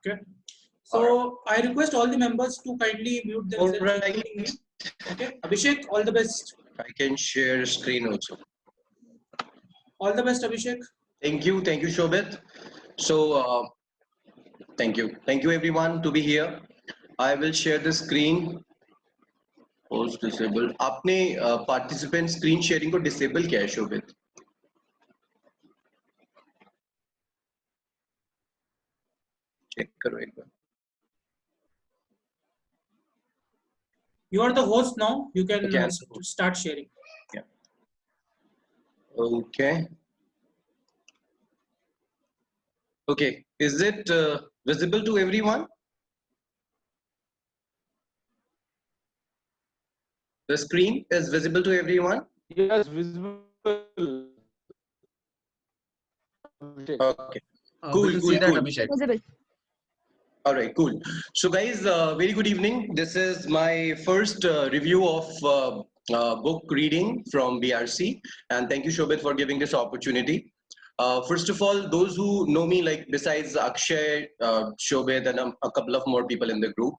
Okay. So I request all the members to kindly mute themselves. Alright. Okay. Abhishek, all the best. I can share screen also. All the best, Abhishek. Thank you, Shobit. So, thank you everyone to be here. I will share the screen. Post disabled. आपने participant screen sharing को disable किया है शोभित? Check करो एक बार. You are the host now. You can start sharing. Yeah. Okay. Okay. Is it visible to everyone? The screen is visible to everyone? Yes, visible. Okay. We can see that, Abhishek. Visible. All right, cool. So guys, very good evening. This is my first review of book reading from BRC, and thank you, Shobit, for giving this opportunity. First of all, those who know me, like besides Akshay, Shobit, and a couple of more people in the group,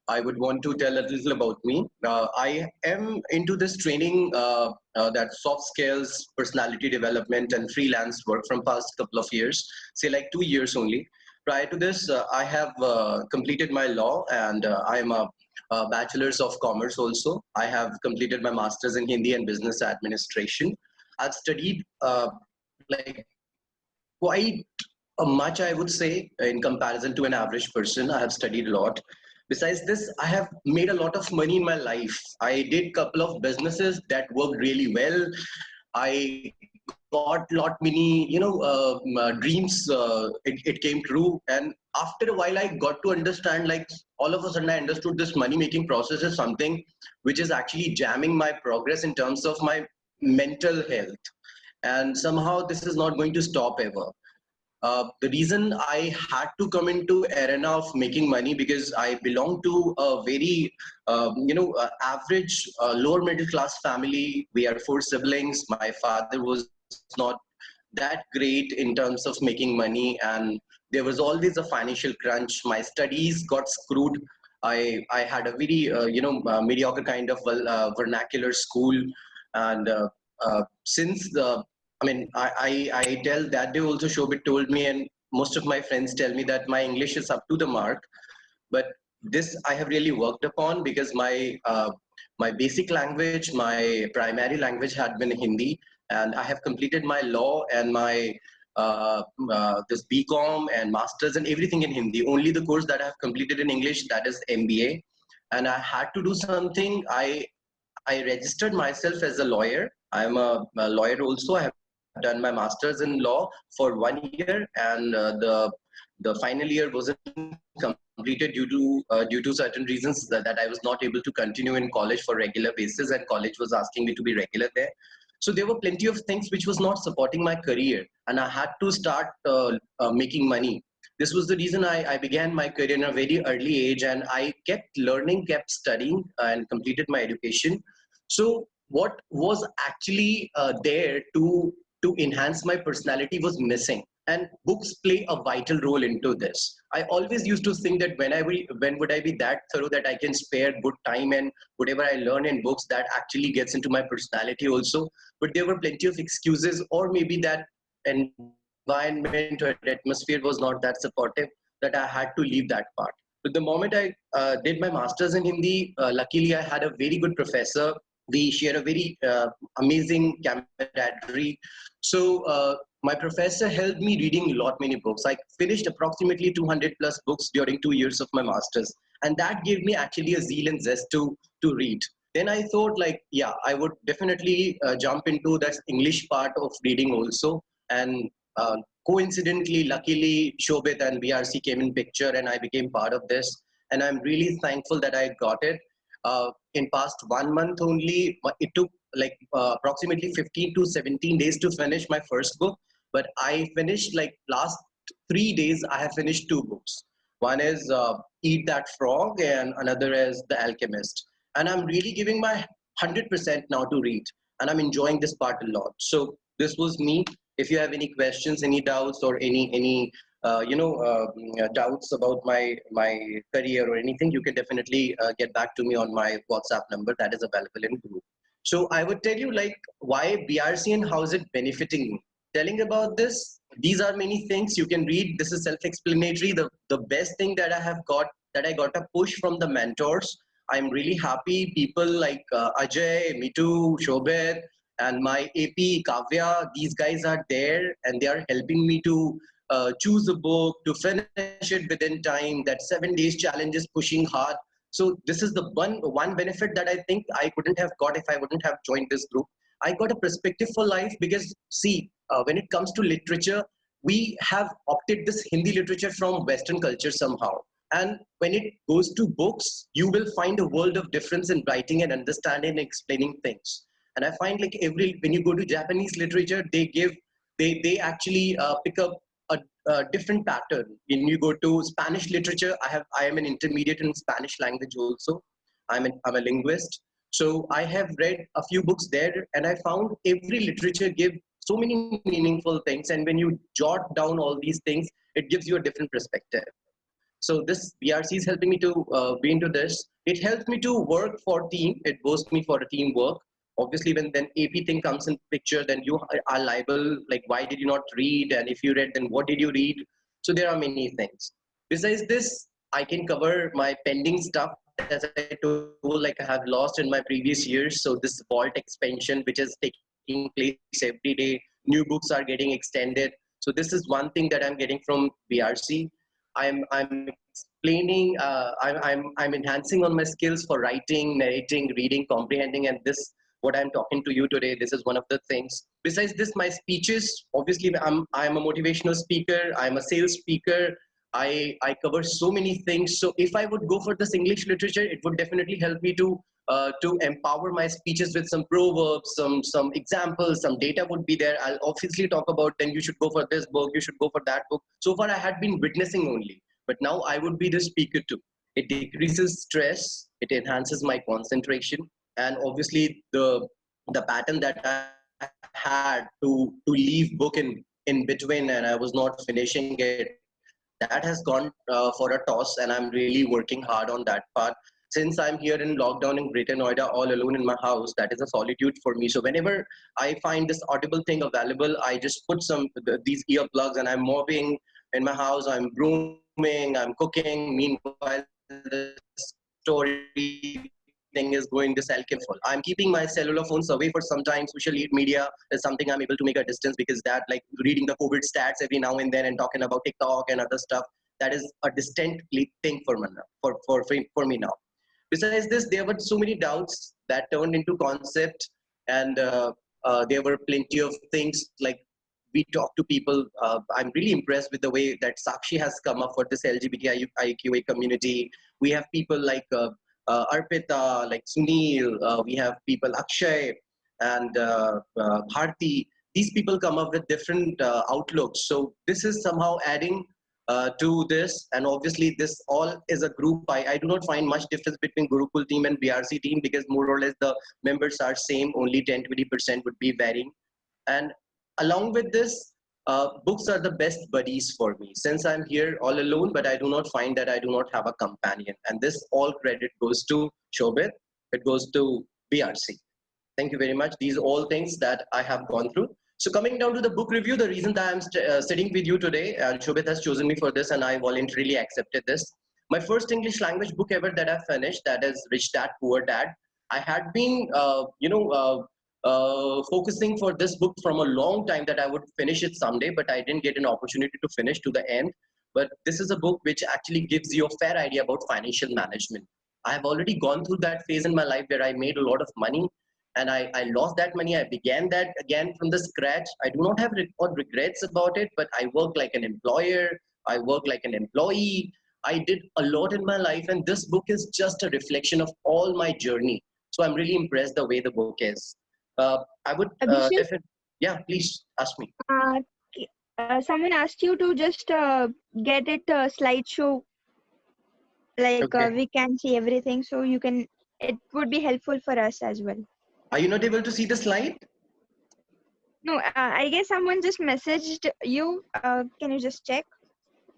I would want to tell a little about me. I am into this training, that soft skills, personality development, and freelance work from past couple of years, say like 2 years only. Prior to this, I have completed my law, and I am a bachelor's of commerce also. I have completed my master's in Hindi and business administration. I've studied like quite much, I would say, in comparison to an average person. I have studied a lot. Besides this, I have made a lot of money in my life. I did couple of businesses that worked really well. I got lot many, dreams. It came true, and after a while, I got to understand. Like all of a sudden, I understood this money making process is something which is actually jamming my progress in terms of my mental health, and somehow this is not going to stop ever. The reason I had to come into arena of making money because I belong to a very, average lower middle class family. We are 4 siblings. My father was not that great in terms of making money, and there was always a financial crunch. My studies got screwed. I had a very mediocre kind of vernacular school, and since the I tell that day also Shobit told me, and most of my friends tell me that my English is up to the mark. But this I have really worked upon because my basic language, my primary language had been Hindi, and I have completed my law and my this BCom and masters and everything in Hindi. Only the course that I have completed in English, that is MBA, and I had to do something. I registered myself as a lawyer. I'm a lawyer also. I have done my master's in law for 1 year, and the final year wasn't completed due to certain reasons that I was not able to continue in college for regular basis, and college was asking me to be regular there. So there were plenty of things which was not supporting my career, and I had to start making money. This was the reason I began my career in a very early age, and I kept learning, kept studying, and completed my education. So what was actually there to enhance my personality was missing, and books play a vital role into this. I always used to think that when would I be that thorough that I can spare good time, and whatever I learn in books that actually gets into my personality also. But there were plenty of excuses, or maybe that environment or atmosphere was not that supportive, that I had to leave that part. But the moment I did my master's in Hindi, luckily I had a very good professor. We share a very amazing camaraderie. So my professor helped me reading a lot many books. I finished approximately 200 plus books during 2 years of my master's, and that gave me actually a zeal and zest to read. Then I thought, like, yeah, I would definitely jump into that English part of reading also. And coincidentally, luckily, Shobit and BRC came in picture, and I became part of this. And I'm really thankful that I got it. In past 1 month only, it took like approximately 15 to 17 days to finish my first book. But I finished like last 3 days, I have finished 2 books. One is Eat That Frog, and another is The Alchemist. And I'm really giving my 100% now to read, and I'm enjoying this part a lot. So this was me. If you have any questions, any doubts, or any doubts about my career or anything, you can definitely get back to me on my WhatsApp number that is available in group. So I would tell you like why BRC and how is it benefiting me. Telling about this, these are many things you can read. This is self-explanatory. The best thing that I have got, that I got a push from the mentors. I'm really happy. People like Ajay, Mitu, Shobit, and my AP Kavya. These guys are there and they are helping me to choose a book, to finish it within time. That 7 days challenge is pushing hard. So this is the one benefit that I think I couldn't have got if I wouldn't have joined this group. I got a perspective for life because see, when it comes to literature, we have opted this Hindi literature from Western culture somehow. And when it goes to books, you will find a world of difference in writing and understanding and explaining things. And I find like when you go to Japanese literature, they actually pick up a different pattern. When you go to Spanish literature, I am an intermediate in Spanish language also. I'm a linguist, so I have read a few books there, and I found every literature give so many meaningful things. And when you jot down all these things, it gives you a different perspective. So this BRC is helping me to be into this. It helps me to work for team. It boosts me for a teamwork. Obviously, when then AP thing comes in picture, then you are liable. Like, why did you not read? And if you read, then what did you read? So there are many things. Besides this, I can cover my pending stuff as I told. Like I have lost in my previous years. So this vault expansion, which is taking place every day, new books are getting extended. So this is one thing that I'm getting from BRC. I'm explaining, I'm enhancing on my skills for writing, narrating, reading, comprehending, and this what I'm talking to you today. This is one of the things. Besides this, my speeches. Obviously, I'm a motivational speaker. I'm a sales speaker. I cover so many things. So if I would go for this English literature, it would definitely help me to empower my speeches with some proverbs, some examples, some data would be there. I'll obviously talk about then you should go for this book, you should go for that book. So far I had been witnessing only, but now I would be the speaker too. It decreases stress, it enhances my concentration, and obviously the pattern that I had to leave book in between and I was not finishing it, that has gone for a toss, and I'm really working hard on that part. Since I'm here in lockdown in Greater Noida all alone in my house, that is a solitude for me. So whenever I find this audible thing available, I just put these earplugs and I'm mopping in my house, I'm brooming, I'm cooking. Meanwhile, the story thing is going this Alchemist. I'm keeping my cellular phones away for some time. Social media is something I'm able to make a distance because that, like reading the COVID stats every now and then and talking about TikTok and other stuff, that is a distant thing for me now. For me now. Besides this, there were so many doubts that turned into concept, and there were plenty of things like we talk to people. I'm really impressed with the way that Sakshi has come up for this LGBTIQA community. We have people like Arpita, like Sunil. We have people Akshay and Bharti. These people come up with different outlooks. So this is somehow adding to this, and obviously this all is a group. I do not find much difference between Gurukul team and BRC team because more or less the members are same, only 10-20% would be varying. And along with this, books are the best buddies for me since I'm here all alone, but I do not find that I do not have a companion, and this all credit goes to Shobit, it goes to BRC. Thank you very much. These are all things that I have gone through. So coming down to the book review, the reason that I'm sitting with you today, and Shobit has chosen me for this, and I voluntarily accepted this. My first English language book ever that I finished, that is Rich Dad Poor Dad. I had been, focusing for this book from a long time that I would finish it someday, but I didn't get an opportunity to finish to the end. But this is a book which actually gives you a fair idea about financial management. I have already gone through that phase in my life where I made a lot of money and I lost that money. I began that again from the scratch. I do not have regrets about it, but I work like an employer. I work like an employee. I did a lot in my life, and this book is just a reflection of all my journey. So I'm really impressed the way the book is. I would Abhishek, definitely, yeah, please ask me. uh, someone asked you to just get it slideshow, like Okay. we can see everything, so you can. It would be helpful for us as well. Are you not able to see the slide? No, I guess someone just messaged you. Can you just check?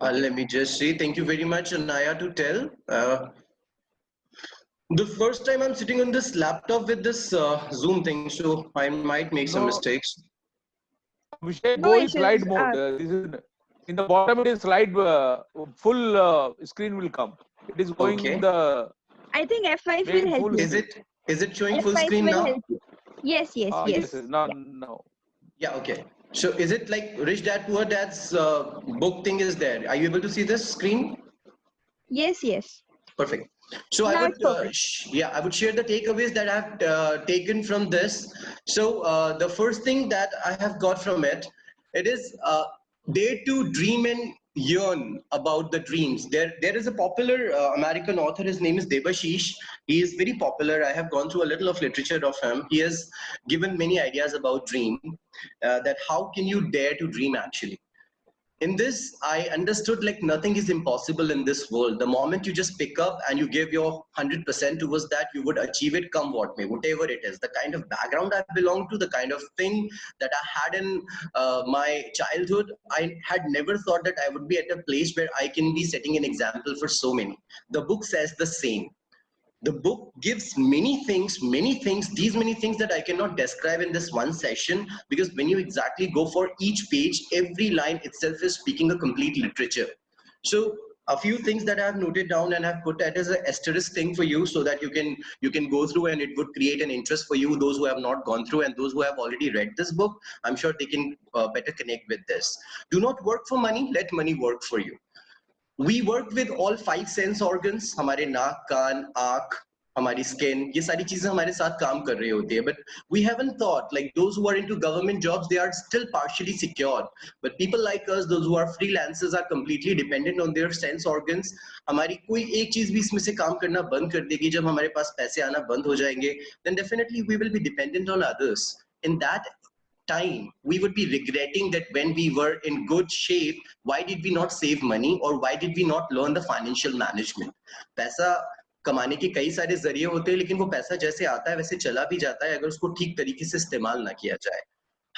Let me just say thank you very much, Anaya, to tell. The first time I'm sitting on this laptop with this Zoom thing, so I might make some No, mistakes. Abhishek, No go in issues. slide mode. This is in the bottom. It is slide full screen will come. It is going Okay. in the I think F5 will main help full you. Is screen. it showing full F5 screen will now? help you. Yes, yes, Ah, yes. yes, yes. Now, Yeah. now. Yeah, okay. So is it like Rich Dad Poor Dad's book thing is there? Are you able to see this screen? Yes, yes. Perfect. So I Now would, it's perfect. yeah, I would share the takeaways that I've taken from this. So the first thing that I have got from it, it is dare to dream and yearn about the dreams. There is a popular American author. His name is Debashish. He is very popular. I have gone through a little of literature of him. He has given many ideas about dream. That how can you dare to dream actually? In this I understood like nothing is impossible in this world. The moment you just pick up and you give your 100% towards that, you would achieve it come what may, whatever it is. The kind of background I belong to, the kind of thing that I had in my childhood, I had never thought that I would be at a place where I can be setting an example for so many. The book says the same. The book gives many things, these many things that I cannot describe in this one session, because when you exactly go for each page, every line itself is speaking a complete literature. So a few things that I have noted down and have put that as an asterisk thing for you, so that you can go through and it would create an interest for you, those who have not gone through and those who have already read this book. I'm sure they can better connect with this. Do not work for money, let money work for you. We work with all five sense organs. हमारे नाक, कान, आँख, हमारी skin, ये सारी चीजें हमारे साथ काम कर रही होती है. But we haven't thought, like those who are into government jobs, they are still partially secure. But people like us, those who are freelancers, are completely dependent on their sense organs. हमारी कोई एक चीज भी इसमें से काम करना बंद कर देगी, जब हमारे पास पैसे आना बंद हो जाएंगे, then definitely we will be dependent on others. In that time we would be regretting that when we were in good shape, why did we not save money, or why did we not learn the financial management? पैसा कमाने के कई सारे जरिए होते हैं, लेकिन वो पैसा जैसे आता है वैसे चला भी जाता है अगर उसको ठीक तरीके से इस्तेमाल ना किया जाए.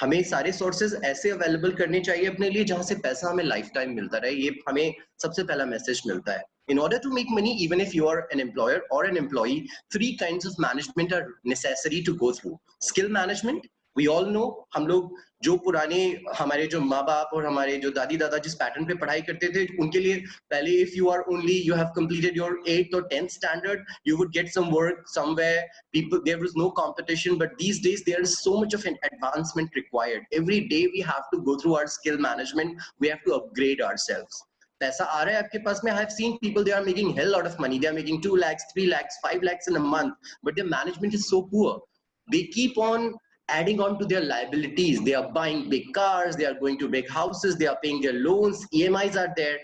हमें सारे सोर्सेज ऐसे अवेलेबल करने चाहिए अपने लिए जहां से पैसा हमें लाइफ टाइम मिलता रहे. ये हमें सबसे पहला मैसेज मिलता है. In order to make money, even if you are an employer or an employee, three kinds of management are necessary to go through. Skill management, we all know, हम लोग जो पुराने हमारे जो माँ बाप और हमारे जो दादी दादा जिस पैटर्न पे पढ़ाई करते थे, उनके लिए पहले if you are only you have completed your 8th or 10th standard, you would get some work somewhere. People, there was no competition, but these days there is so much of an advancement required. Every day we have to go through our skill management. We have to upgrade ourselves. पैसा आ रहा है आपके पास में. I have seen people, they are making hell lot of money. They are making 2 lakhs, 3 lakhs, 5 lakhs in a month, but their management is so poor. They keep on adding on to their liabilities. They are buying big cars, they are going to big houses, they are paying their loans, EMIs are there.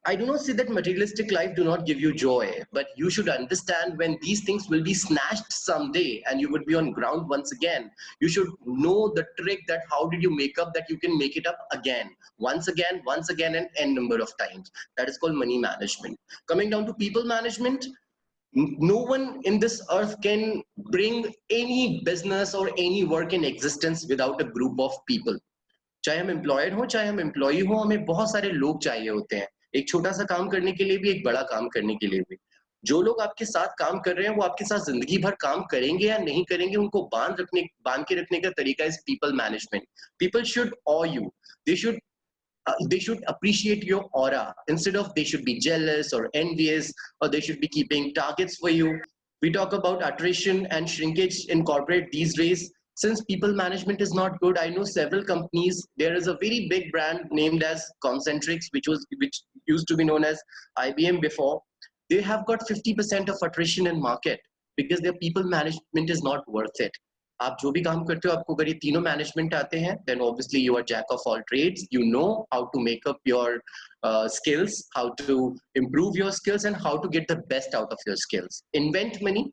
I do not say that materialistic life do not give you joy, but you should understand when these things will be snatched someday and you would be on ground once again. You should know the trick that how did you make up that you can make it up again, once again, and n number of times. That is called money management. Coming down to people management, no one in this earth can bring any business or any work in existence without a group of people. चाहे हम employed हो चाहे हम employee हो, हमें बहुत सारे लोग चाहिए होते हैं, एक छोटा सा काम करने के लिए भी, एक बड़ा काम करने के लिए भी. जो लोग आपके साथ काम कर रहे हैं वो आपके साथ जिंदगी भर काम करेंगे या नहीं करेंगे, उनको बांध के रखने का तरीका is people management. People should owe you. They should they should appreciate your aura instead of they should be jealous or envious, or they should be keeping targets for you. We talk about attrition and shrinkage in corporate these days. Since people management is not good, I know several companies. There is a very big brand named as Concentrix, which used to be known as IBM before. They have got 50% of attrition in market because their people management is not worth it. आप जो भी काम करते हो, आपको अगर ये तीनों मैनेजमेंट आते हैं, then obviously you are jack of all trades. You know how to make up your skills, how to improve your skills, and how to get the best out of your skills. Invent money.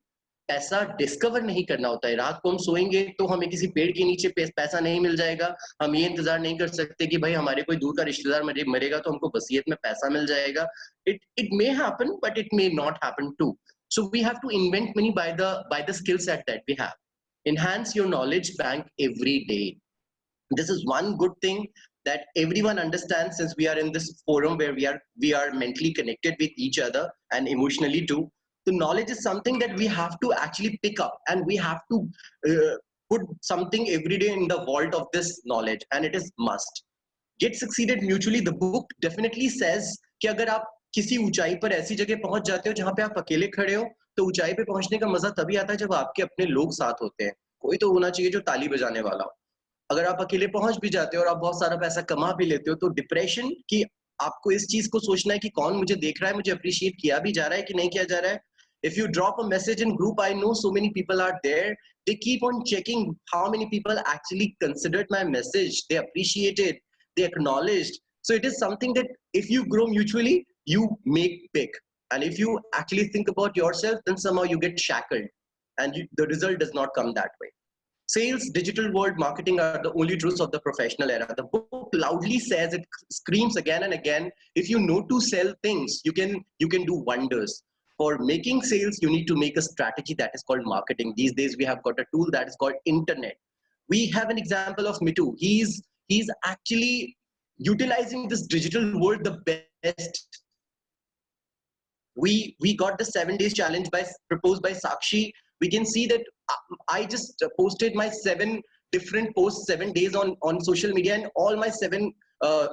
पैसा discover नहीं करना होता है. रात को हम सोएंगे तो हमें किसी पेड़ के नीचे पैसा नहीं मिल जाएगा. हम ये इंतजार नहीं कर सकते कि भाई हमारे कोई दूर का रिश्तेदार मरेगा तो हमको वसीयत में पैसा मिल जाएगा. It may happen, but it may not happen too. So we have to invent money by the skill set that we have. Enhance your knowledge bank every day. This is one good thing. that everyone understands, since we are in this forum where we are mentally connected with each other and emotionally too. The knowledge is something that we have to actually pick up, and we have to put something every day in the vault of this knowledge, and it is must. Get succeeded mutually. The book definitely says कि अगर आप किसी ऊंचाई पर ऐसी जगह पहुंच जाते हो जहां पे आप अकेले खड़े हो, तो ऊंचाई पे पहुंचने का मजा तभी आता है जब आपके अपने लोग साथ होते हैं। कोई तो होना चाहिए जो ताली बजाने वाला हो। अगर आप अकेले पहुंच भी जाते हो और आप बहुत सारा पैसा कमा भी लेते हो, तो डिप्रेशन की आपको इस चीज को सोचना है कि कौन मुझे देख रहा है, मुझे अप्रिशिएट किया भी जा रहा है कि नहीं किया जा रहा है। If you drop a message in group, I know so many people are there. They keep on checking how many people actually considered my message. They appreciated, they acknowledged. So it is something that if you grow mutually, you make big. And if you actually think about yourself, then somehow you get shackled, and the result does not come that way. Sales, digital world, marketing are the only truths of the professional era. The book loudly says, it screams again and again, if you know to sell things, you can do wonders. For making sales, you need to make a strategy that is called marketing. These days, we have got a tool that is called internet. We have an example of Mitu. He's actually utilizing this digital world the best. We got the 7 days challenge proposed by Sakshi. We can see that I just posted my 7 different posts 7 days on social media, and all my 7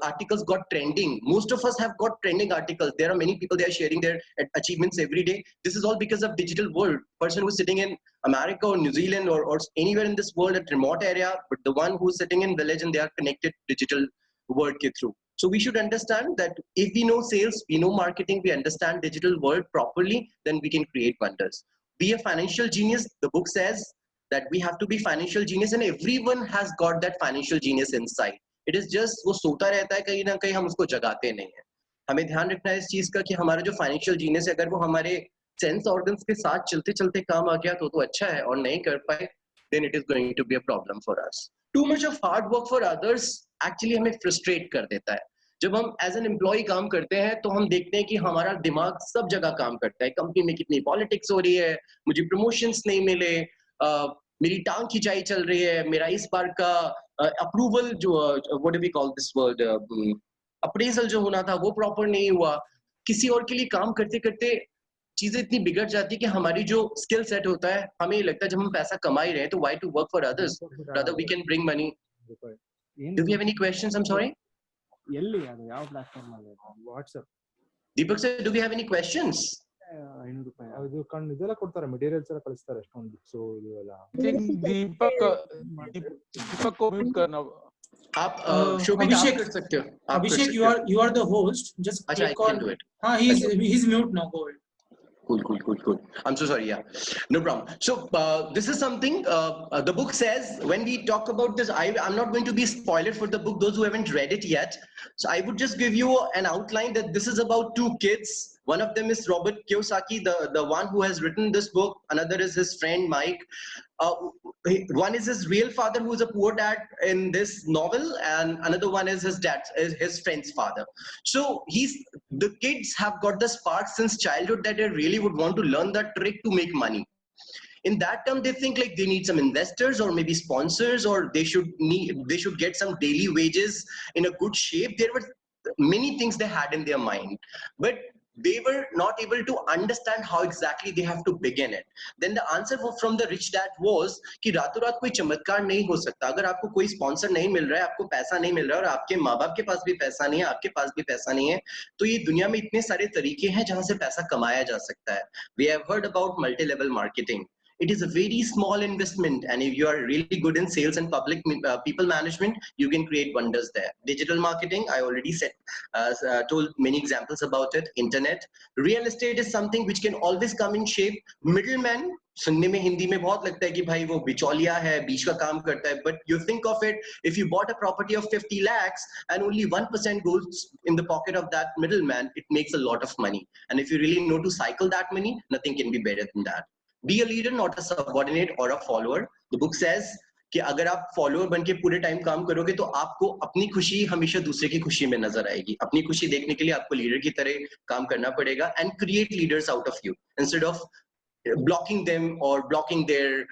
articles got trending. Most of us have got trending articles. There are many people, they are sharing their achievements every day. This is all because of digital world. Person who's sitting in America or New Zealand or anywhere in this world, at remote area, but the one who's sitting in village, and they are connected digital world ke through. So we should understand that if we know sales, we know marketing, we understand digital world properly, then we can create wonders. Be a financial genius. The book says that we have to be financial genius, and everyone has got that financial genius inside. It is just वो सोता रहता है, कहीं ना कहीं हम उसको जगाते नहीं हैं. हमें ध्यान रखना है इस चीज का कि हमारा जो फाइनेंशियल जीनियस है, अगर वो हमारे सेंस ऑर्गन्स के साथ चलते चलते काम आ गया तो अच्छा है, और नहीं कर पाए, then it is going to be a problem for us. Too much of hard work for others actually हमें frustrate कर देता है. जब हम एज एन एम्प्लॉय काम करते हैं तो हम देखते हैं कि हमारा दिमाग सब जगह काम करता है. कंपनी में कितनी पॉलिटिक्स हो रही है, मुझे प्रमोशंस नहीं मिले, मेरी टांग खिंचाई चल रही है, मेरा इस बार का अप्रूवल जो what do we call this word appraisal जो होना था वो प्रॉपर नहीं हुआ. किसी और के लिए काम करते करते चीजें इतनी बिगड़ जाती है कि हमारी जो स्किल सेट होता है, हमें ये लगता है जब हम पैसा कमा ही रहे हैं तो why to work for others, rather we can bring money. Do we have any questions? I am sorry. ಎಲ್ಲಿ ಅದು ಯಾವ ಪ್ಲಾಟ್ಫಾರ್ಮ್ ಅಲ್ಲಿ? WhatsApp. Deepak sir, do we have any questions? ₹500 ಅದು ಇದೆಲ್ಲ ಕೊಡ್ತಾರೆ, ಮೆಟೀರಿಯಲ್ಸ್ ಎಲ್ಲ ಕಳಿಸ್ತಾರೆ, ಎಷ್ಟೊಂದು ಬುಕ್ಸ್ ಇದು ಎಲ್ಲ. दीपक को म्यूट करना. आप शोभित आप कर सकते हो. Abhishek, you are the host. Just अच्छा, I click can on. do it. हाँ, he's mute now. Go ahead. Cool. I'm so sorry. Yeah, no problem. So this is something the book says. When we talk about this, I'm not going to be spoiler for the book, those who haven't read it yet. So I would just give you an outline that this is about 2 kids. One of them is Robert Kiyosaki, the one who has written this book. Another is his friend Mike. One is his real father, who is a poor dad in this novel, and another one is his friend's father. So the kids have got the spark since childhood that they really would want to learn the trick to make money. In that term, they think like they need some investors or maybe sponsors, or they should get some daily wages in a good shape. There were many things they had in their mind, but they were not able to understand how exactly they have to begin it. Then the answer from the rich dad was कि रातों रात कोई चमत्कार नहीं हो सकता. अगर आपको कोई स्पॉन्सर नहीं मिल रहा है, आपको पैसा नहीं मिल रहा है, और आपके माँ बाप के पास भी पैसा नहीं है, आपके पास भी पैसा नहीं है, तो ये दुनिया में इतने सारे तरीके हैं जहां से पैसा कमाया जा सकता है. We have heard about multi-level marketing. It is a very small investment, and if you are really good in sales and public people management, you can create wonders there. Digital marketing, I already said, told many examples about it. Internet, real estate is something which can always come in shape. Middleman, सुनने में हिंदी में बहुत लगता है कि भाई वो बिचौलिया है, बीच का काम करता है. But you think of it, if you bought a property of 50 lakhs and only 1% goes in the pocket of that middleman, it makes a lot of money. And if you really know to cycle that money, nothing can be better than that. Be a leader, not a subordinate or a follower. The book says कि अगर आप follower बन के पूरे time काम करोगे तो आपको अपनी खुशी हमेशा दूसरे की खुशी में नजर आएगी. अपनी खुशी देखने के लिए आपको लीडर की तरह काम करना पड़ेगा, and create leaders out of you instead of blocking them or blocking their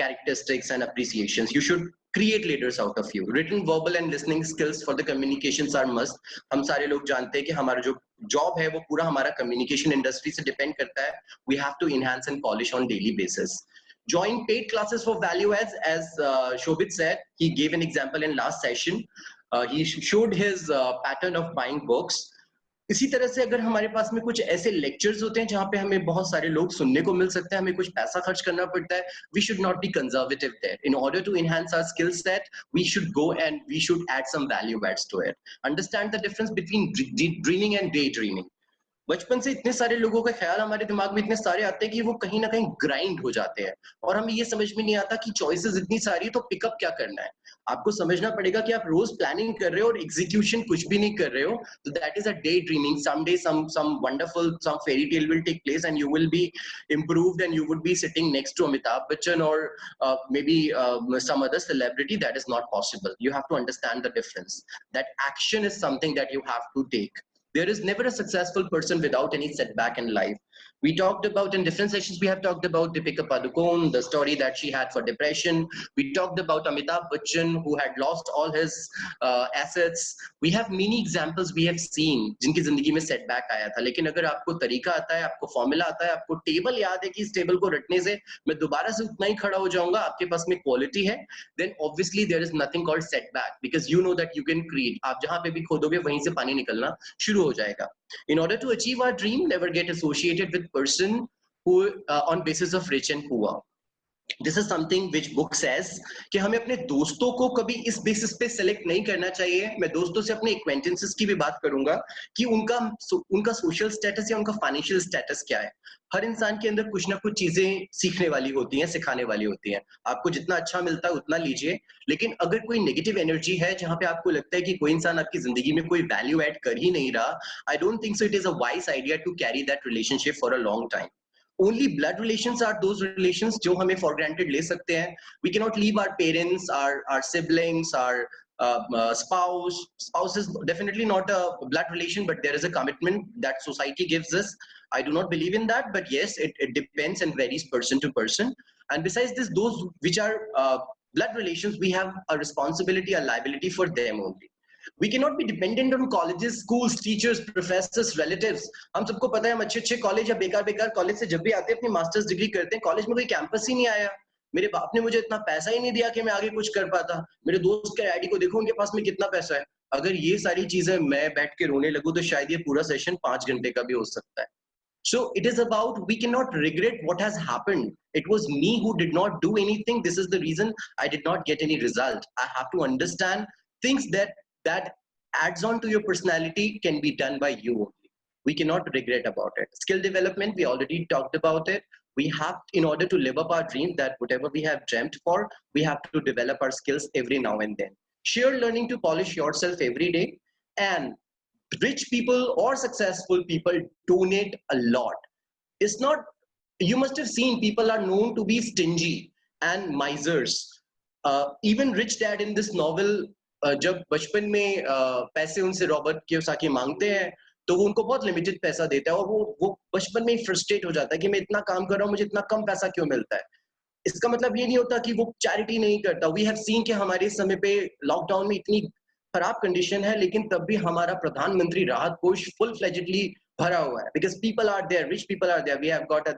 characteristics and appreciations. You should create leaders out of you. Written, verbal and listening skills for the communications are must. हम सारे लोग जानते हैं कि हमारा जो job है वो पूरा हमारा communication industry से depend करता है. We have to enhance and polish on daily basis. Join paid classes for value adds, as Shobit said. He gave an example in last session. He showed his pattern of buying books. इसी तरह से अगर हमारे पास में कुछ ऐसे lectures होते हैं जहां पे हमें बहुत सारे लोग सुनने को मिल सकते हैं, हमें कुछ पैसा खर्च करना पड़ता है, we should not be conservative there. In order to enhance our skill set, we should go and we should add some value adds to it. Understand the difference between dreaming and daydreaming. बचपन से इतने सारे लोगों के ख्याल हमारे दिमाग में इतने सारे आते हैं कि वो कहीं ना कहीं ग्राइंड हो जाते हैं और हमें ये समझ में नहीं आता कि चॉइसेस इतनी सारी, तो पिकअप क्या करना है. आपको समझना पड़ेगा कि आप रोज प्लानिंग कर रहे हो और एग्जीक्यूशन कुछ भी नहीं कर रहे हो, तो that is a day dreaming. Someday some wonderful some fairy tale will take place and you will be improved and you would be sitting next to Amitabh Bachchan or maybe some other celebrity. That is not possible. You have to understand the difference. That action is something that you have to take. There is never a successful person without any setback in life. We talked about in different sessions, we have talked about Deepika Padukone, the story that she had for depression. We talked about Amitabh Bachchan, who had lost all his assets. We have many examples we have seen जिनकी जिंदगी में setback आया था. लेकिन अगर आपको तरीका आता है, आपको फॉर्मूला आता है, आपको टेबल याद है कि इस टेबल को रटने से मैं दोबारा से उतना ही खड़ा हो जाऊंगा, आपके पास में क्वालिटी है, then obviously there is nothing called setback, because you know that you can create. आप जहां पे भी खोदोगे वहीं से पानी निकलना शुरू हो जाएगा. In order to achieve our dream, never get associated with person who on basis of rich and poor. This is something which book says कि हमें अपने दोस्तों को कभी इस बेसिस पे सेलेक्ट नहीं करना चाहिए. मैं दोस्तों से अपने एक्वेंटेंसेस की भी बात करूंगा कि उनका सोशल स्टेटस या उनका फाइनेंशियल स्टेटस क्या है. हर इंसान के अंदर कुछ ना कुछ चीजें सीखने वाली होती हैं, सिखाने वाली होती हैं. आपको जितना अच्छा मिलता है उतना लीजिए, लेकिन अगर कोई नेगेटिव एनर्जी है जहां पे आपको लगता है कि कोई इंसान आपकी जिंदगी में कोई वैल्यू ऐड कर ही नहीं रहा, I don't think so it is a wise idea to carry that relationship for a long time. Only blood relations are those relations जो हमें for granted ले सकते हैं. We cannot leave our parents, our siblings, our spouse. Spouse is definitely not a blood relation, but there is a commitment that society gives us. I do not believe in that, but yes, it depends and varies person to person. And besides this, those which are blood relations, we have a responsibility, a liability for them only. We cannot be dependent on colleges, schools, teachers, professors, relatives. हम सबको पता है हम अच्छे college या बेकार college से जब भी आते हैं अपनी मास्टर्स डिग्री करते हैं, कॉलेज में कोई कैंपस ही नहीं आया. मेरे बाप ने मुझे इतना पैसा ही नहीं दिया कि मैं आगे कुछ कर पाता. मेरे दोस्त के आईडी को देखो, उनके पास में कितना पैसा है. अगर ये सारी चीजें मैं बैठ के रोने लगूं तो शायद ये पूरा सेशन 5 घंटे का भी हो सकता है. So it is about, we cannot regret what has happened. It was me who did not do anything. This is the reason I did not get any result. I have to understand things that adds on to your personality can be done by you only. We cannot regret about it. Skill development, we already talked about it. We have, in order to live up our dream, that whatever we have dreamt for, we have to develop our skills every now and then. Share learning to polish yourself every day. And rich people or successful people donate a lot. It's not, you must have seen people are known to be stingy and misers. Even Rich Dad in this novel, जब बचपन में पैसे उनसे Robert Kiyosaki मांगते हैं तो वो उनको बहुत लिमिटेड पैसा देता है और वो बचपन में ही फ्रस्ट्रेट हो जाता है कि मैं इतना काम कर रहा हूँ, मुझे इतना कम पैसा क्यों मिलता है. इसका मतलब ये नहीं होता कि वो चैरिटी नहीं करता. वी हैव सीन कि हमारे समय पे लॉकडाउन में इतनी खराब कंडीशन है, लेकिन तब भी हमारा प्रधानमंत्री राहत कोष फुल फ्लेजेडली भरा हुआ है, because people are there, rich people are there. We have got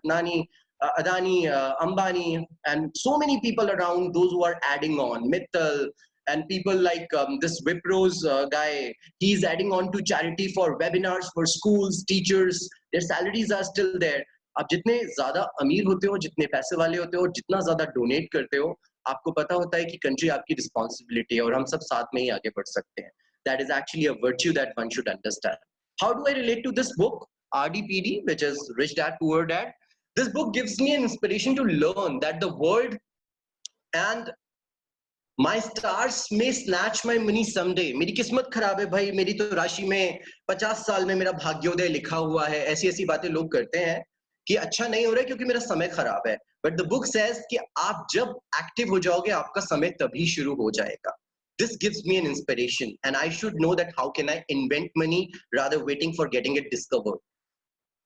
Adani, Ambani, and so many people around, those who are adding on, Mittal, and people like this Wipro's guy, he's adding on to charity for webinars for schools, teachers. Their salaries are still there. आप जितने ज्यादा अमीर होते हो, जितने पैसे वाले होते हो, जितना ज्यादा डोनेट करते हो, आपको पता होता है कि कंट्री आपकी रिस्पॉन्सिबिलिटी है और हम सब साथ में ही आगे बढ़ सकते हैं. That is actually a virtue that one should understand. How do I relate to this book, RDPD, which is Rich Dad Poor Dad? This book gives me an inspiration to learn that the world and my stars may snatch my money someday. मेरी किस्मत खराब है भाई, मेरी तो राशि में 50 साल में मेरा भाग्योदय लिखा हुआ है. ऐसी बातें लोग करते हैं कि अच्छा नहीं हो रहा है क्योंकि मेरा समय खराब है. But the book says कि आप जब एक्टिव हो जाओगे आपका समय तभी शुरू हो जाएगा. This gives me an inspiration, and I should know that how can I invent money rather waiting for getting it discovered.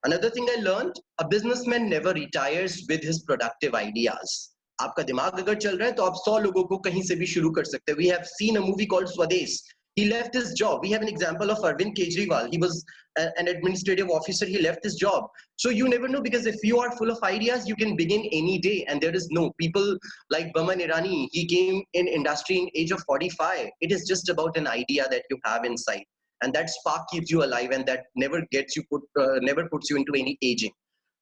Another thing I learned, a businessman never retires with his productive ideas. आपका दिमाग अगर चल रहा है तो आप 100 लोगों को कहीं से भी शुरू कर सकते हैं. We have seen a movie called Swades. He left his job. We have an example of Arvind Kejriwal. He was an administrative officer. He left his job. So you never know, because if you are full of ideas, you can begin any day. And there is no people like Baman Irani. He came in industry in age of 45. It is just about an idea that you have inside, and that spark keeps you alive, and that never never puts you into any aging.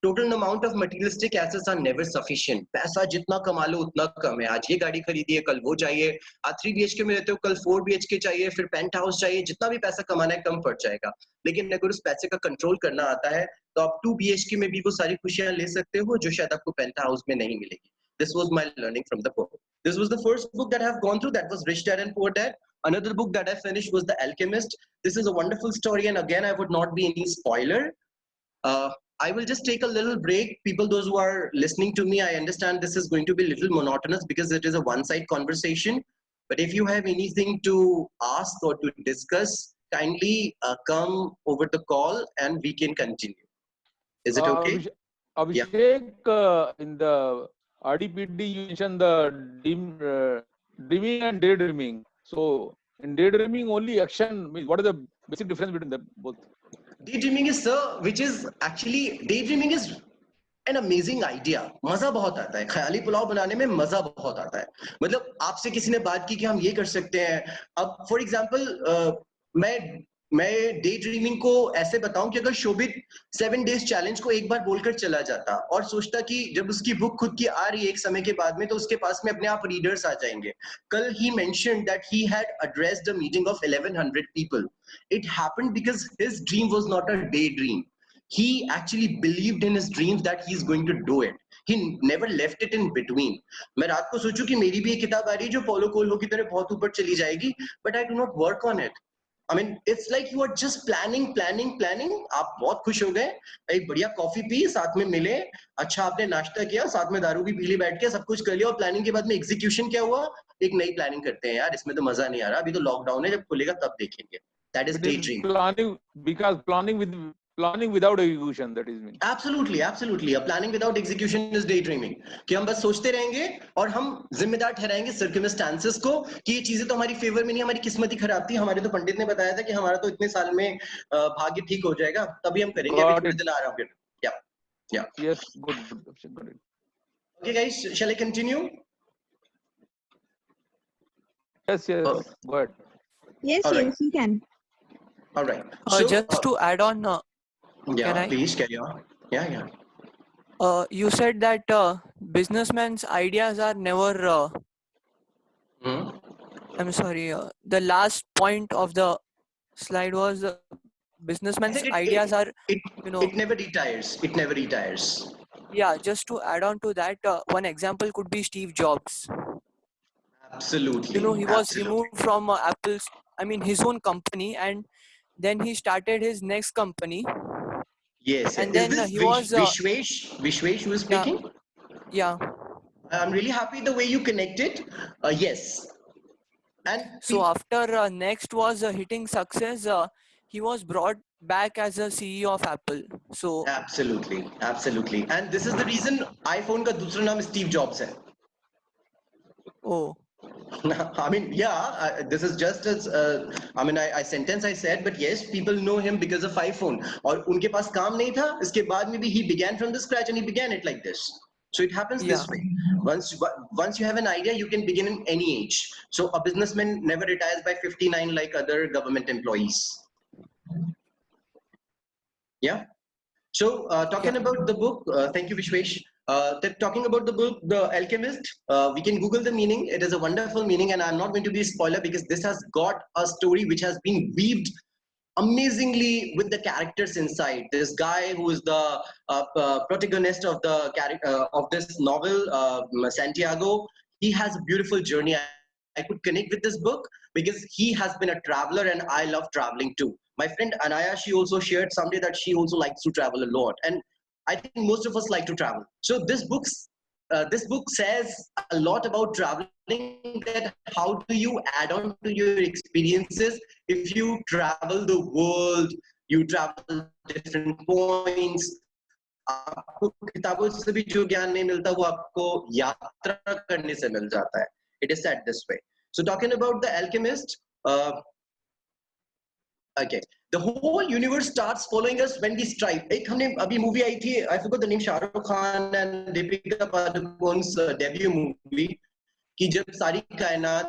Total amount of materialistic assets are never sufficient. पैसा जितना कमा लो उतना कम है. आज ये गाड़ी खरीदी है, कल वो चाहिए. आज 3 BHK में रहते हो, कल 4 BHK चाहिए, फिर पेंट हाउस चाहिए. जितना भी पैसा कमाना है कम पड़ जाएगा. लेकिन अगर उस पैसे का कंट्रोल करना आता है तो आप 2 BHK में भी वो सारी खुशियां ले सकते हो जो शायद आपको पेंट हाउस में नहीं मिलेगी. This was my learning from the book. This was the first book that I have gone through. That was Rich Dad and Poor Dad. Another book that I finished was The Alchemist. This is a wonderful story, and again I would not be any spoiler. I will just take a little break. People, those who are listening to me, I understand this is going to be a little monotonous because it is a one-side conversation. But if you have anything to ask or to discuss, kindly come over the call and we can continue. Is it okay? Abhishek, in the RDPD, you mentioned the dreaming and daydreaming. So, in daydreaming, only action. What is the basic difference between the both? Daydreaming is, sir, which is actually, daydreaming is an amazing idea. मजा बहुत आता है. ख्याली पुलाव बनाने में मजा बहुत आता है. मतलब आपसे किसी ने बात की कि हम ये कर सकते हैं. अब फॉर एग्जांपल मैं डे ड्रीमिंग को ऐसे बताऊं कि अगर शोभित 7 डेज चैलेंज को एक बार बोलकर चला जाता और सोचता कि जब उसकी बुक खुद की आ रही है एक समय के बाद में तो उसके पास में अपने आप रीडर्स आ जाएंगे. कल ही mentioned that he had addressed a meeting of 1100 people. It happened because his dream was not a day dream. He actually believed in his dreams that he is going to do it. He never left it in between. मैं रात को सोचूं कि मेरी भी एक किताब आ रही है जो पोलो कोल्हो की तरह बहुत ऊपर चली जाएगी, but I do not work on it. I mean, it's like you are just planning. आप बहुत खुश हो गए, एक बढ़िया कॉफी पी, साथ में मिले, अच्छा आपने नाश्ता किया, साथ में दारू भी पी ली, बैठ के सब कुछ कर लिया, और प्लानिंग के बाद में एग्जीक्यूशन क्या हुआ? एक नई प्लानिंग करते हैं. यार इसमें तो मजा नहीं आ रहा, अभी तो लॉकडाउन है, जब खुलेगा तब देखेंगे. That is daydream. Planning without execution, that is mean. Absolutely. A planning without execution is daydreaming. कि हम बस सोचते रहेंगे और हम जिम्मेदार ठहराएंगे circumstances को कि ये चीजें तो हमारी फेवर में नहीं, हमारी किस्मत ही खराब थी. हमारे तो पंडित ने बताया था कि हमारा तो इतने साल में भाग्य ठीक हो जाएगा, तभी हम करेंगे. अभी थोड़े दिन आ रहा हूँ फिर. Yeah. Yes, good. Okay, guys, shall I continue? Yes. Go ahead. Yes, All right. yes, you can. All right. So, just to add on, yeah, please carry on. Yeah. You said that businessmen's ideas are never. I'm sorry. The last point of the slide was businessmen's ideas are. It never retires. It never retires. Yeah, just to add on to that, one example could be Steve Jobs. Absolutely. He was removed from Apple's, his own company, and then he started his next company. Yes. And is then this he was Vishwesh who is speaking? Yeah. I'm really happy the way you connected. Yes. And so after next was hitting success, he was brought back as a CEO of Apple. So absolutely. And this is the reason iPhone का दूसरा नाम Steve Jobs है. Oh. I mean, yeah, this is just as, I said, but yes, people know him because of iPhone. और उनके पास काम नहीं था, इसके बाद में भी he began from the scratch and he began it like this. So it happens this way. Once you have an idea, you can begin in any age. So a businessman never retires by 59 like other government employees. Yeah. So talking about the book, thank you, Vishwesh. Talking about the book, The Alchemist, we can Google the meaning. It is a wonderful meaning, and I'm not going to be a spoiler because this has got a story which has been weaved amazingly with the characters inside. This guy who is the protagonist of the of this novel, Santiago, he has a beautiful journey. I could connect with this book because he has been a traveler, and I love traveling too. My friend Anaya, she also shared someday that she also likes to travel a lot, and I think most of us like to travel. So this book says a lot about traveling, that how do you add on to your experiences if you travel the world, you travel different points. आपको किताबों से भी जो ज्ञान नहीं मिलता वो आपको यात्रा करने से मिल जाता है. It is said this way. So talking about the Alchemist, okay, the whole universe starts following us when we strive. एक हमने अभी मूवी आई थी, I forgot the name, Shahrukh Khan and Deepika पादुकोण's debut movie, कि जब सारी कायनात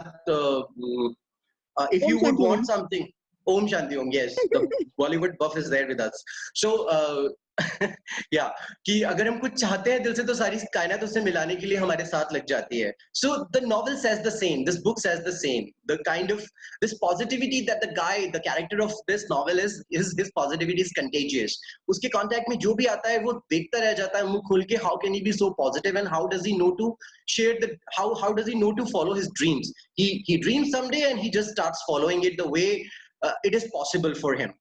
if Om you would Shanti want Om. something, Om Shanti Om, yes, the Bollywood buff is there with us. So yeah, कि अगर हम कुछ चाहते हैं दिल से तो सारी कायनात उससे मिलाने के लिए हमारे साथ लग जाती है. So the novel says the same, this book says the same, the kind of this positivity that the character of this novel is his positivity is contagious. उसके कांटेक्ट में जो भी आता है वो देखता रह जाता है मुंह खोल के. How can he be so positive and how does he know to share the how does he know to follow his dreams? He dreams someday and he just starts following it the way it is possible for him.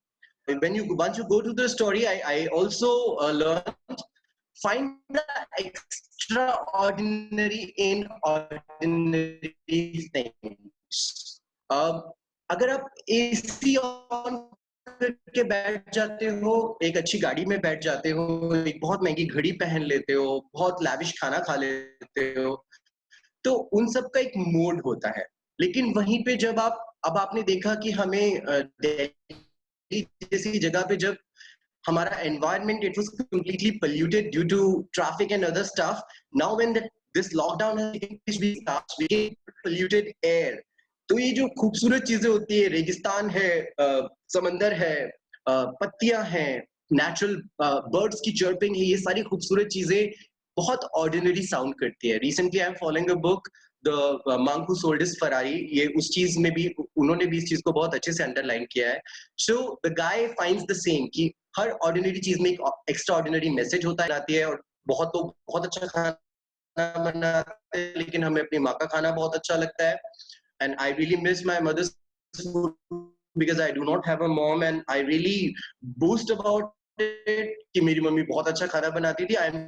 Once you go to the story, I also learned, find the extraordinary in ordinary things. अगर आप AC on करके बैठ जाते हो, एक अच्छी गाड़ी में बैठ जाते हो, एक बहुत महंगी घड़ी पहन लेते हो, बहुत लैविश खाना खा लेते हो, तो उन सब का एक मोड होता है. लेकिन वहीं पे जब अब आपने देखा कि हमें दिल्ली जैसी जगह पे जब हमारा environment, it was completely polluted due to traffic and other stuff. Now when this lockdown has taken place, we get polluted air. तो ये जो खूबसूरत चीजें होती है, रेगिस्तान है, समंदर है, पत्तियां हैं, नेचुरल बर्ड्स की चर्पिंग है, ये सारी खूबसूरत चीजें बहुत ऑर्डिनरी साउंड करती है. Recently I am following a book, the monk who sold his Ferrari. ये उस चीज में भी उन्होंने भी इस चीज को बहुत अच्छे से अंडरलाइन किया है. So the guy finds the same कि हर ऑर्डिनरी चीज में एक एक्स्ट्रा ऑर्डिनरी मैसेज होता है. और बहुत लोग बहुत अच्छा खाना बनाते हैं, लेकिन हमें अपनी माँ का खाना बहुत अच्छा लगता है. And I really miss my mother's food because I do not have a mom, and I really boast about it कि मेरी मम्मी बहुत अच्छा खाना बनाती थी. I am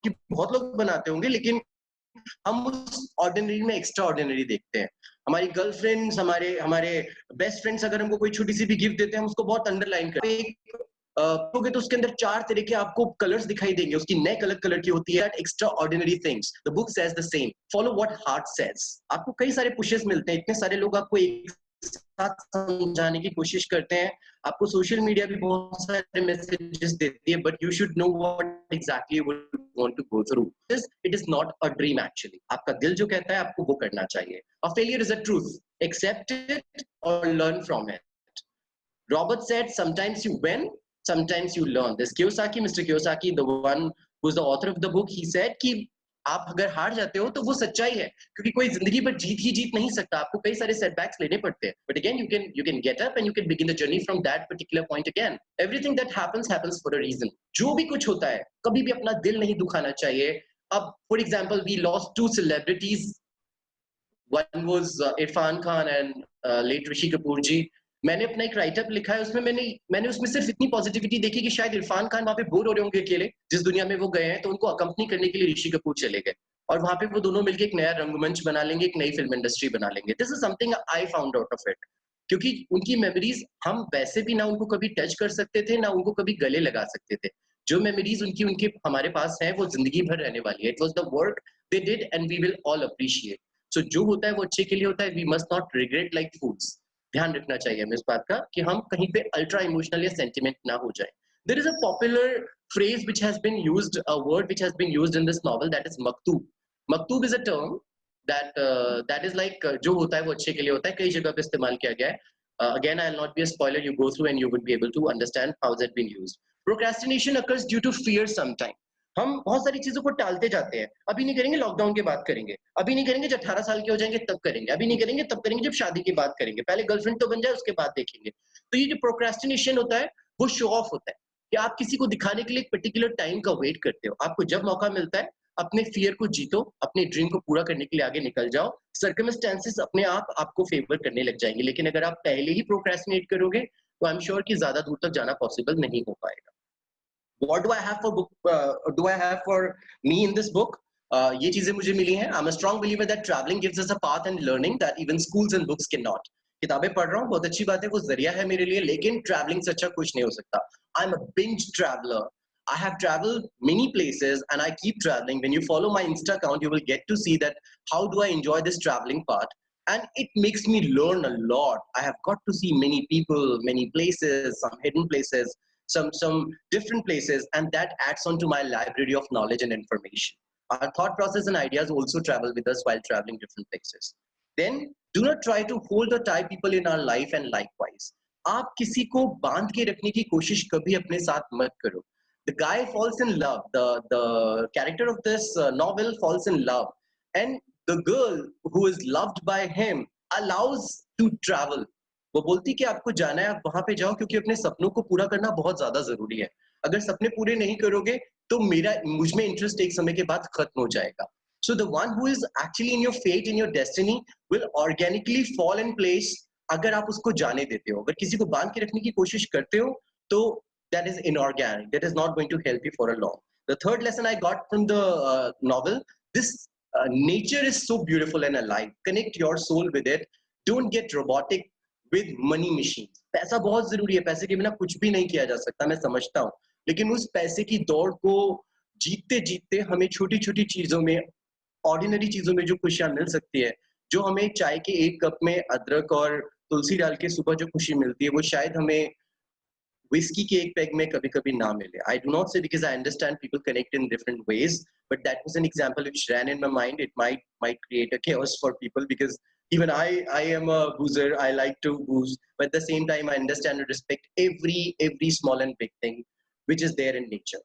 कि बहुत लोग बनाते होंगे, लेकिन हम उस ऑर्डिनरी में एक्स्ट्रा ऑर्डिनरी देखते हैं. हमारी गर्लफ्रेंड्स, हमारे बेस्ट फ्रेंड्स अगर हमको कोई छोटी सी भी गिफ्ट देते हैं, हम उसको बहुत अंडरलाइन करते हैं. तो उसके अंदर 4 तरह के आपको कलर्स दिखाई देंगे, उसकी नेक अलग कलर की होती है. Extra ordinary things, the book says the same, follow what heart says. आपको कई सारे पुशेस मिलते हैं, इतने सारे लोग आपको एक साथ समझाने की कोशिश करते हैं, आपको सोशल मीडिया भी बहुत सारे मैसेजेस देती है, but you should know what exactly you want to go through. It is not a dream actually. आपका दिल जो कहता है आपको वो करना चाहिए. A failure is a truth, accept it और learn from it. Robert said, sometimes you win, sometimes you learn. This Kiyosaki, Mr. Kiyosaki, the one who's the author of the book, he said कि आप अगर हार जाते हो तो वो सच्चाई है, क्योंकि कोई जिंदगी पर जीत नहीं सकता. आपको कई सारे सेटबैक्स लेने पड़ते हैं, but again you can get up and you can begin the journey from that particular point again. Everything that happens for a reason. जो भी कुछ होता है, कभी भी अपना दिल नहीं दुखाना चाहिए. अब for example, we lost 2 celebrities. One was Irfan Khan and late Rishi Kapoor ji. मैंने अपना एक राइटअप लिखा है, उसमें मैंने उसमें सिर्फ इतनी पॉजिटिविटी देखी कि शायद इरफान खान वहां पे बोर हो रहे होंगे अकेले, जिस दुनिया में वो गए हैं, तो उनको अकंपनी करने के लिए ऋषि कपूर चले गए और वहां पे वो दोनों मिलकर एक नया रंगमंच बना लेंगे, एक नई फिल्म इंडस्ट्री बना लेंगे. This is something I found out of it. क्योंकि उनकी मेमोरीज हम वैसे भी ना उनको कभी टच कर सकते थे, ना उनको कभी गले लगा सकते थे. जो मेमोरीज उनके हमारे पास है वो जिंदगी भर रहने वाली है. It was the work they did and we will all appreciate. So जो होता है वो अच्छे के लिए होता है. We must not regret like foods. ध्यान रखना चाहिए हमें इस बात का कि हम कहीं पे अल्ट्रा इमोशनल या सेंटिमेंट ना हो जाए. There is a popular phrase which has been used, a word which has been used in this novel, that is maktub. Maktub is a term that is like जो होता है वो अच्छे के लिए होता है, कई जगह पे इस्तेमाल किया गया है. Again, I'll not be a spoiler, you go through and you would be able to understand how that been used. Procrastination occurs due to fear sometimes. हम बहुत सारी चीजों को टालते जाते हैं. अभी नहीं करेंगे, लॉकडाउन के बाद करेंगे. अभी नहीं करेंगे, जब 18 साल के हो जाएंगे तब करेंगे. अभी नहीं करेंगे, तब करेंगे जब शादी की बात करेंगे. पहले गर्लफ्रेंड तो बन जाए, उसके बाद देखेंगे. तो ये जो प्रोक्रेस्टिनेशन होता है वो शो ऑफ होता है कि आप किसी को दिखाने के लिए एक पर्टिकुलर टाइम का वेट करते हो. आपको जब मौका मिलता है अपने फियर को जीतो, अपने ड्रीम को पूरा करने के लिए आगे निकल जाओ. सर्कमस्टेंसेस अपने आप आपको फेवर करने लग जाएंगे. लेकिन अगर आप पहले ही प्रोक्रेस्टिनेट करोगे तो आई एम श्योर कि ज्यादा दूर तक जाना पॉसिबल नहीं हो पाएगा. What do I have for book? Do I have for me in this book? ये चीजें मुझे मिली हैं. I'm a strong believer that traveling gives us a path and learning that even schools and books cannot. किताबें पढ़ रहा हूँ, बहुत अच्छी बात है, वो जरिया है मेरे लिए, लेकिन ट्रैवलिंग से अच्छा कुछ नहीं हो सकता. I am a binge traveller. I have traveled many places and I keep traveling. When you follow my Insta account, you will get to see that how do I enjoy this traveling part. And it makes me learn a lot. I have got to see many people, many places, some hidden places, some different places, and that adds on to my library of knowledge and information. Our thought process and ideas also travel with us while traveling different places. Then do not try to hold or tie people in our life and likewise. आप किसी को बांध के रखने की कोशिश कभी अपने साथ मत करो. The guy falls in love. The character of this novel falls in love, and the girl who is loved by him allows to travel. वो बोलती कि आपको जाना है, आप वहां पे जाओ, क्योंकि अपने सपनों को पूरा करना बहुत ज्यादा जरूरी है. अगर सपने पूरे नहीं करोगे तो मुझ में इंटरेस्ट एक समय के बाद खत्म हो जाएगा. So the one who is actually in your fate, in your destiny, will organically fall in place अगर आप उसको जाने देते हो. अगर किसी को बांध के रखने की कोशिश करते हो तो that is inorganic. That is not going to help you for a long. The third lesson I got from the novel, this nature is so beautiful and alive. Connect your soul with it. Don't get robotic with money machines. पैसा बहुत जरूरी है, पैसे के बिना कुछ भी नहीं किया जा सकता, मैं समझता हूँ, लेकिन उस पैसे की दौड़ को जीतते जीतते हमें छोटी छोटी चीजों में, ऑर्डिनरी चीजों में जो खुशियां मिल सकती है, जो हमें चाय के एक कप में अदरक और तुलसी डाल के सुबह जो खुशी मिलती है, वो शायद हमें whiskey के एक पैग में कभी कभी ना मिले. I do not say because I understand people connect in different ways, but that was an example which ran in my mind. It might create a chaos for people because even I am a boozer. I like to booze, but at the same time I understand and respect every small and big thing which is there in nature.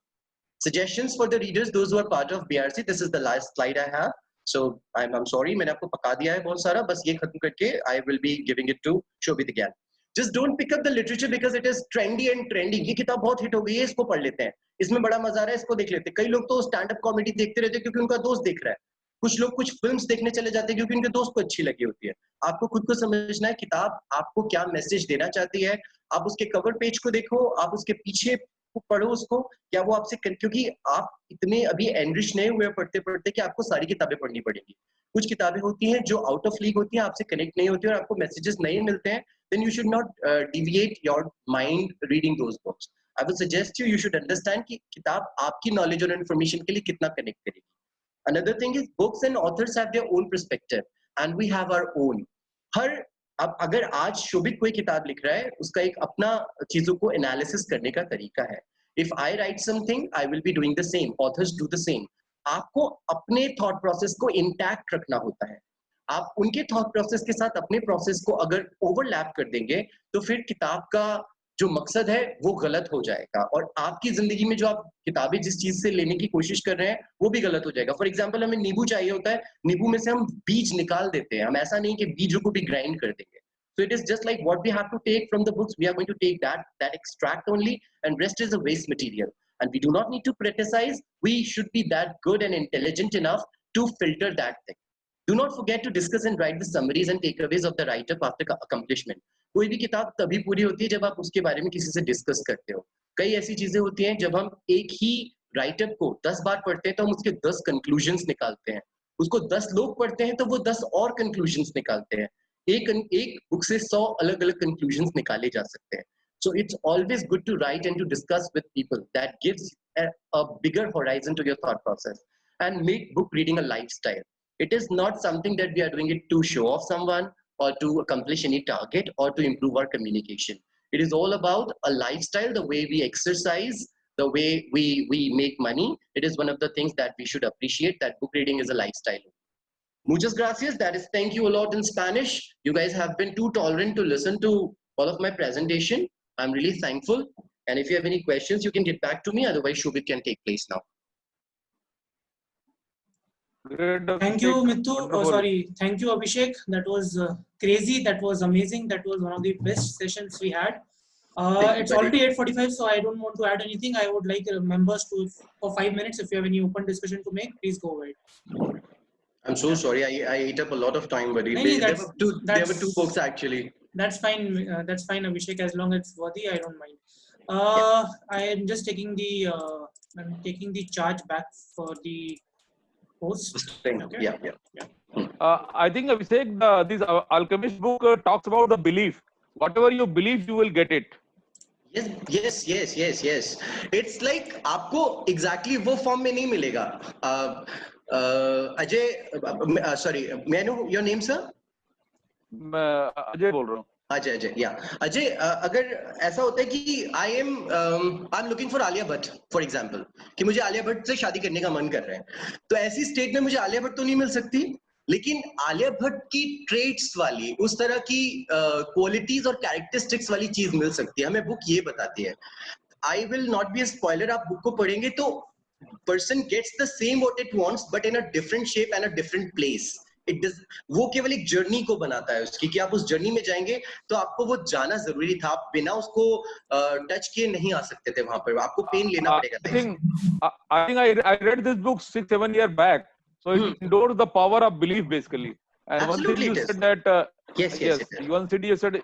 Suggestions for the readers, those who are part of BRC. This is the last slide I have. So I'm sorry, मैंने आपको पका दिया है बहुत सारा, बस ये खत्म करके I will be giving it to Shobit again. Just don't pick up the literature because it is trendy and trending. ये किताब बहुत हिट हो गई है, इसको पढ़ लेते हैं, इसमें बड़ा मजा आ रहा है, इसको देख लेते हैं. कई लोग तो स्टैंड अप कॉमेडी देखते रहते हैं क्योंकि उनका दोस्त देख रहा है. कुछ लोग कुछ फिल्म्स देखने चले जाते हैं क्योंकि उनके दोस्त को अच्छी लगी होती है. आपको खुद को समझना है किताब आपको क्या मैसेज देना चाहती है. आप उसके कवर पेज को देखो, आप उसके पीछे पढ़ो उसको, क्या वो आपसे, क्योंकि आप इतने अभी एनरिच नहीं हुए पढ़ते पढ़ते कि आपको सारी किताबें पढ़नी पड़ेंगी. कुछ किताबें होती हैं जो आउट ऑफ लीग होती हैं, आपसे कनेक्ट नहीं होती और आपको मैसेजेस नहीं मिलते हैं. Then you should not deviate your mind reading those books. I would suggest you should understand कि किताब आपकी knowledge और information के लिए कितना connect करेगी. Another thing is books and authors have their own perspective and we have our own. हर अब अगर आज शोभित कोई किताब लिख रहा है, उसका एक अपना चीजों को एनालिसिस करने का तरीका है. If I write something, I will be doing the same. Authors do the same. आपको अपने थॉट प्रोसेस को इंटैक्ट रखना होता है. आप उनके थॉट प्रोसेस के साथ अपने प्रोसेस को अगर ओवरलैप कर देंगे तो फिर किताब का जो मकसद है वो गलत हो जाएगा और आपकी जिंदगी में जो आप किताबें जिस चीज से लेने की कोशिश कर रहे हैं वो भी गलत हो जाएगा. फॉर एग्जाम्पल, हमें नींबू चाहिए होता है, नींबू में से हम बीज निकाल देते हैं, हम ऐसा नहीं कि बीजों को भी ग्राइंड कर देंगे. So it is just like what we have to take from the books, we are going to take that extract only, and rest is a waste material. And we do not need to criticize. We should be that good and intelligent enough to filter that thing. Do not forget to discuss and write the summaries and takeaways of the write-up after accomplishment. कोई भी किताब तभी पूरी होती है जब आप उसके बारे में किसी से डिस्कस करते हो. कई ऐसी चीजें होती हैं जब हम एक ही राइटअप को 10 बार पढ़ते हैं तो हम उसके 10 कंक्लूजन्स निकालते हैं. उसको 10 लोग पढ़ते हैं तो वो 10 और कंक्लूजन्स निकालते हैं. एक बुक से 100 अलग अलग कंक्लूजन्स निकाले जा सकते हैं. So it's always good to write and to discuss with people. That gives a bigger horizon to your thought process and make book reading a lifestyle. It is not something that we are doing it to show off someone or to accomplish any target or to improve our communication. It is all about a lifestyle, the way we exercise, the way we make money. It is one of the things that we should appreciate, that book reading is a lifestyle. Muchas gracias. That is thank you a lot in Spanish. You guys have been too tolerant to listen to all of my presentation. I'm really thankful. And if you have any questions, you can get back to me. Otherwise, Shobit can take place now. Thank you, Mithu. Oh, sorry. Thank you, Abhishek. That was crazy. That was amazing. That was one of the best sessions we had. It's already 8:45, so I don't want to add anything. I would like members to, for 5 minutes, if you have any open discussion to make, please go ahead. I'm so sorry. I ate up a lot of time, buddy. There were two books actually. That's fine. That's fine, Abhishek. As long as it's worthy, I don't mind. I am just taking the charge back for the Host. Okay. Yeah. I think Abhishek, this Alchemist book talks about the belief. Whatever you believe, you will get it. Yes. It's like आपको exactly वो form में नहीं मिलेगा. Ajay, sorry, may I know your name, sir? मैं अजय बोल रहा हूँ. अजय या अजय, अगर ऐसा होता है कि I am looking for Alia Bhatt for example, कि मुझे आलिया भट्ट से शादी करने का मन कर रहा है, तो ऐसी स्टेट में मुझे आलिया भट्ट तो नहीं मिल सकती, लेकिन आलिया भट्ट की ट्रेट्स वाली उस तरह की क्वालिटीज और कैरेक्टरिस्टिक्स वाली चीज मिल सकती है. हमें बुक ये बताती है. I will not be a spoiler. आप बुक को पढ़ेंगे तो person gets the same what it wants but in a different shape and a different place. वो केवल एक जर्नी को बनाता है उसकी, कि आप उस जर्नी में जाएंगे तो आपको वो जाना जरूरी था. आप बिना उसको टच किए नहीं आ सकते थे वहां पर. आपको पेन लेना पड़ेगा. I think I read this book 6-7 years back. So it endorses the power of belief basically. And Absolutely one thing you said that yes. One city you said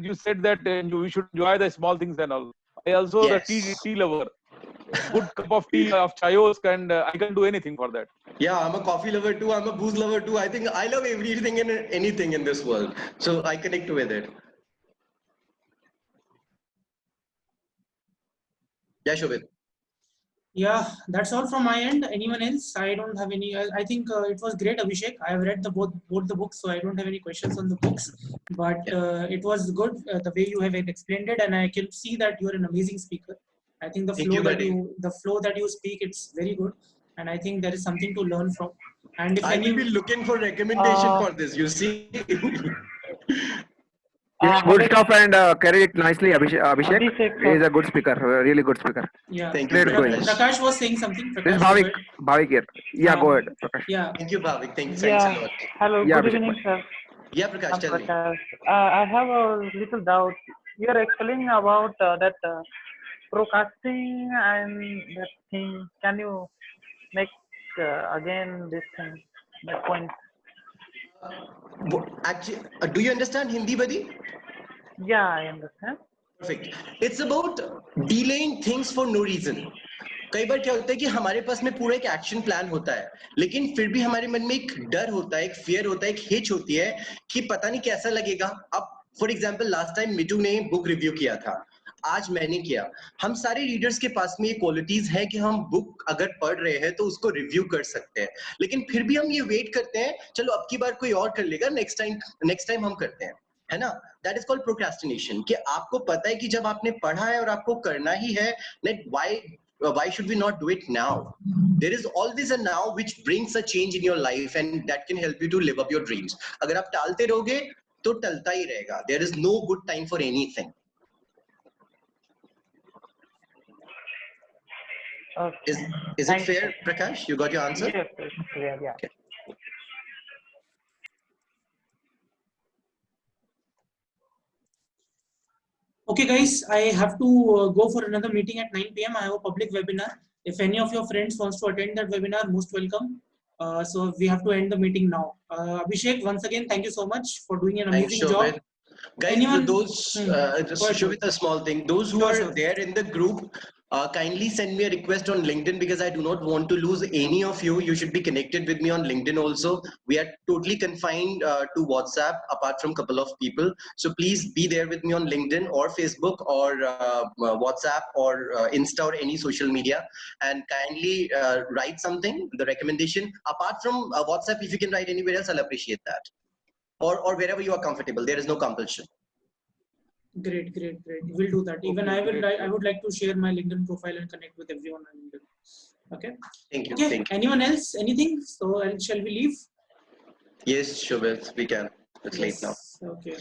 you said that we should enjoy the small things and all. I also the tea lover. Good cup of tea of chayosk and I can do anything for that. Yeah, I'm a coffee lover too. I'm a booze lover too. I think I love everything and anything in this world. So I connect with it. Yeah, Shobit. Yeah, that's all from my end. Anyone else? I don't have any. I think it was great, Abhishek. I have read both the books, so I don't have any questions on the books. But it was good the way you have explained it, and I can see that you're an amazing speaker. I think the flow that you speak, it's very good, and I think there is something to learn from. And if I will be looking for recommendation for this. You see. Good stuff and carry it nicely, Abhishek. He is a good speaker, a really good speaker. Yeah. Thank you. Prakash was saying something. This is Bhavik here. Yeah, go ahead, Prakash. Yeah. Thank you, Bhavik. Thanks a lot. Hello. Yeah, good evening, sir. Yeah, Prakash, tell me. I have a little doubt. You are explaining about that procrastinating and that thing. Can you make again this thing, that point? Actually, do you understand Hindi, buddy? Yeah, I understand. Perfect. It's about delaying things for no reason. कई बार क्या होता है कि हमारे पास में पूरा एक action plan होता है, लेकिन फिर भी हमारे मन में एक डर होता है, एक फियर होता है, एक हिच होती है कि पता नहीं कैसा लगेगा. अब फॉर एग्जांपल लास्ट टाइम मिटू ने बुक रिव्यू किया था, आज मैंने किया. हम सारे रीडर्स के पास में ये क्वालिटीज है कि हम बुक अगर पढ़ रहे हैं तो उसको रिव्यू कर सकते हैं, लेकिन फिर भी हम ये वेट करते हैं, चलो अब की बार कोई और कर लेगा, नेक्स्ट टाइम हम करते हैं, है ना. That is called procrastination. कि आपको पता है कि जब आपने पढ़ा है और आपको करना ही है, why should we not do it now? There is always a now which brings a change in your life and that can help you to live up your dreams. अगर आप टालते रहोगे तो टलता ही रहेगा. There is no good time for anything. Okay. Is it fair, Prakash? You got your answer? Yes, it's clear. Yeah. Okay. Okay, guys, I have to go for another meeting at 9 p.m. I have a public webinar. If any of your friends wants to attend that webinar, most welcome. So we have to end the meeting now. Abhishek, once again, thank you so much for doing an amazing job. Guys, just show it a small thing. Those who are there in the group, kindly send me a request on LinkedIn because I do not want to lose any of you. You should be connected with me on LinkedIn also. We are totally confined to WhatsApp apart from a couple of people. So please be there with me on LinkedIn or Facebook or WhatsApp or Insta or any social media, and kindly write something, the recommendation. Apart from WhatsApp, if you can write anywhere else, I'll appreciate that. Or wherever you are comfortable. There is no compulsion. Great. We'll do that. Even I would like to share my LinkedIn profile and connect with everyone on LinkedIn. Okay. Thank you. Okay. Thank you. Anyone else? Anything? So shall we leave? Yes, Shobit, we can. It's late now. Okay.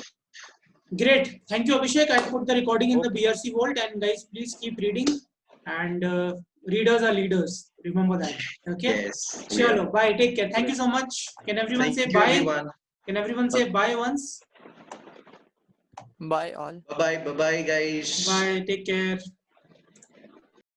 Great. Thank you, Abhishek. I put the recording in the BRC Vault, and guys, please keep reading. And readers are leaders. Remember that. Okay. Yes. Chalo. Bye. Take care. Thank you so much. Can everyone say bye? Everyone. Can everyone say bye once? Bye all. Bye, guys. Bye. Take care.